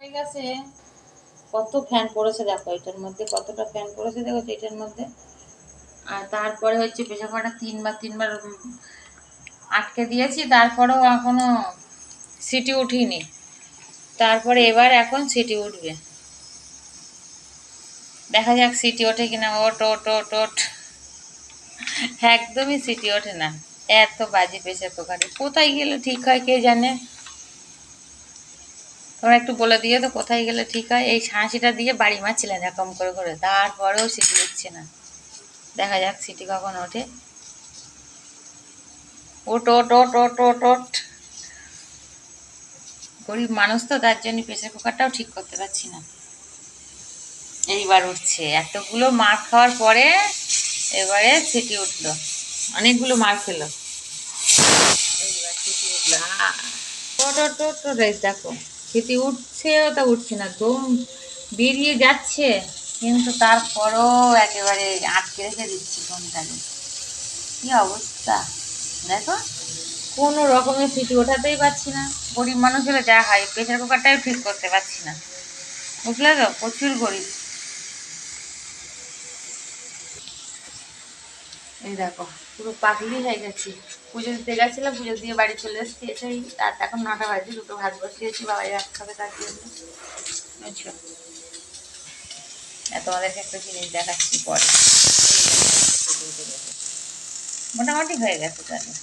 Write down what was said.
হয়ে গেছে। কত ফ্যান পড়েছে দেখো, এটার মধ্যে কতটা ফ্যান পড়েছে দেখো এটার মধ্যে। আর তারপরে হচ্ছে প্রেসার কুকারটা তিনবার আটকে দিয়েছি, তারপরেও এখনো সিটি উঠিনি। তারপরে এবার এখন সিটি উঠবে, দেখা যাক সিটি ওঠে কিনা। ওট ওট ওট ওট, একদমই সিটি ওঠে না, এত বাজে প্রেসার কুকারে। কোথায় গেলে ঠিক হয় কে জানে, তোমরা একটু বলে দিয়ে তো কোথায় গেলে ঠিক হয়। এই ছাঁচিটা দিয়ে বাড়ি মারছিলেন এরকম করে করে, তারপরেও সিটি উঠছে না। দেখা যাক সিটি কখন ওঠে। ওট ওট ওট ওট ওট ওট। গরিব মানুষ তো, তার জন্য প্রেসার কুকারটাও ঠিক করতে পারছি না। এইবার উঠছে, এতগুলো মার খাওয়ার পরে এবারে সিটি উঠলো, অনেকগুলো মার খেলো, এইবার সিটি উঠলো। ওট ওট ওট ওট, দেখো সিটি উঠছে, ওটা উঠছে না, দম বেরিয়ে যাচ্ছে, কিন্তু তারপরও একেবারে আটকে রেখে দিচ্ছি ফোনটাকে। কি অবস্থা দেখো, কোনো রকমের সিটি ওঠাতেই পারছি না। গরিব মানুষ হলে যা হয়, প্রেসার কুকারটাও ঠিক করতে পারছি না, বুঝলে তো, প্রচুর গরিব। এই দেখো পুরো পাগলি হয়ে গেছি। পুজো দিতে গেছিলাম, পুজো দিয়ে বাড়ি চলে এসেছি, এসেই রাত এখন 9টা বাজে, দুটো ভাত বসিয়েছি, বাবাই ভাত খাবে তার জন্য, বুঝছো। তোমাদেরকে একটা জিনিস দেখাচ্ছি পরে। মোটামুটি হয়ে গেছে তাহলে।